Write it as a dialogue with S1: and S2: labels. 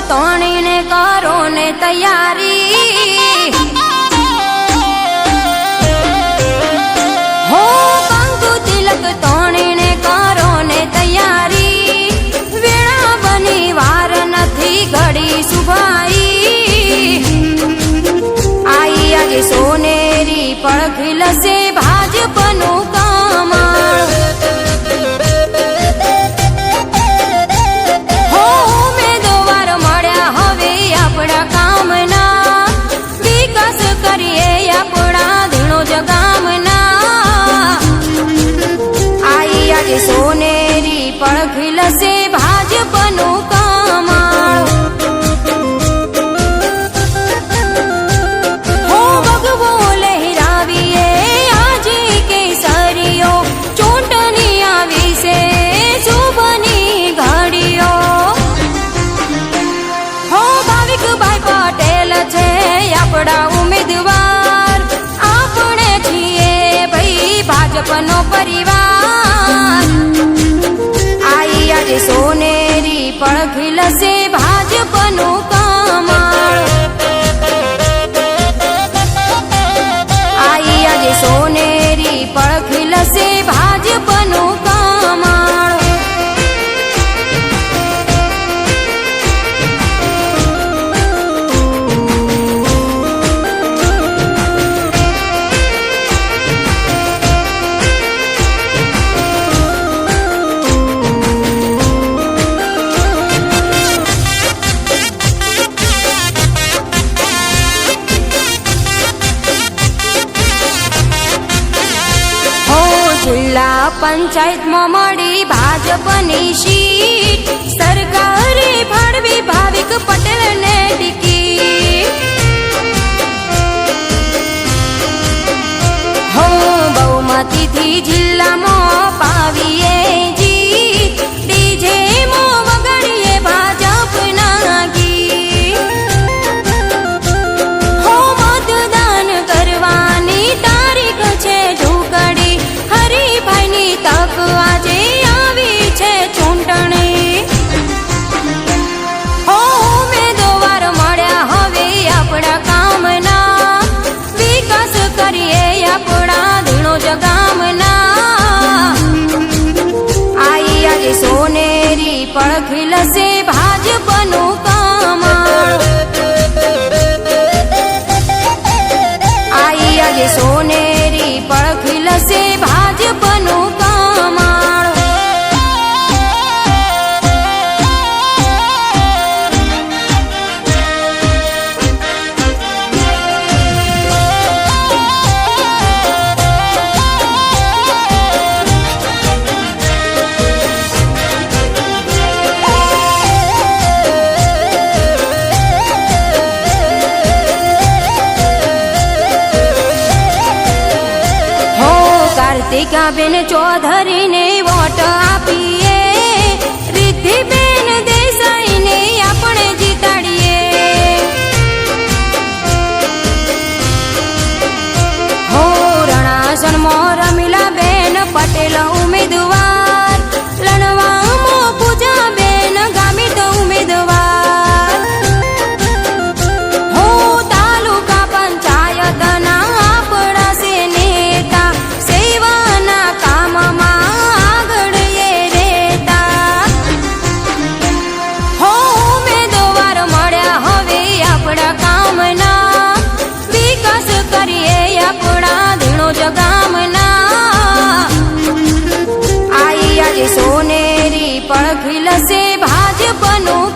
S1: તોણીને કરો ને તૈયારી, હો કંકુ તિલક તોણીને કરો ને તૈયારી, વેળા બની વાર નથી ઘડી સુભાઈ, આઈ આજે સોનેરી પડખી લસે ભાજપનું કમળ, હો ઉમેદવાર મળ્યા હવે આપણા કામના, વિકાસ કરીએ આપણા ધીણોજ ગામના, આઈ આજે સોનેરી પડખી લસે ભાજપનું કમળ, હો ભગવો લહેરાવીએ આજે કેસરીઓ, ચૂંટણી આવી છે શુભની ઘડીઓ, હો ભાવિકભાઈ પટેલ છે આપણા ઉમેદવાર, આપણે છીએ ભાઈ ભાજપનો પરિવાર, આઈ આજે સોનેરી પડખી લસે ભાજપનું કમળ, આઈ આજે સોનેરી પડખી લસે ભાજપનું કમળ, જિલ્લા પંચાયતમાં મળી ભાજપની સીટ, સરકારે ફાળવી ભાવિક પટેલને ટિકિટ, હો બહુમતીથી જિલ્લામાં પાવીએ જીત, ડીજેમાં વગાડીએ ભાજપના ગીત, હો મતદાન કરવાની તારીખ છે ઢુકડી, હરીફાઈની તક આજે આવી છે ચૂંટણી, હો ઉમેદવાર મળ્યા હવે આપણા કામના, વિકાસ કરીએ આપણા ધીણોજ ગામના, આઈ આજે સોનેરી પડખી લસે ભાજપનું કમળ, આઈ આજે સોનેરી પડખી લસે ભાજપનું કમળ, કાર્તિકાબેન ચૌધરીને વોટ આપીએ, રિદ્ધિબેન દેસાઈને આપણે જીતાડીએ, હો રણાસણમાં રમીલાબેન પટેલ ઉમેદવાર, લણવામાં પૂજાબેન ગામિત ઉમેદવાર, હો તાલુકા પંચાયતના આપણા છે નેતા, સેવાના કામમાં આગળ એ રહેતા, હો ઉમેદવાર મળ્યા હવે આપણા કામના, વિકાસ કરીએ આપણા ધીણોજ ગામના, આઈ આજે સોનેરી પડખી લસે ભાજપનું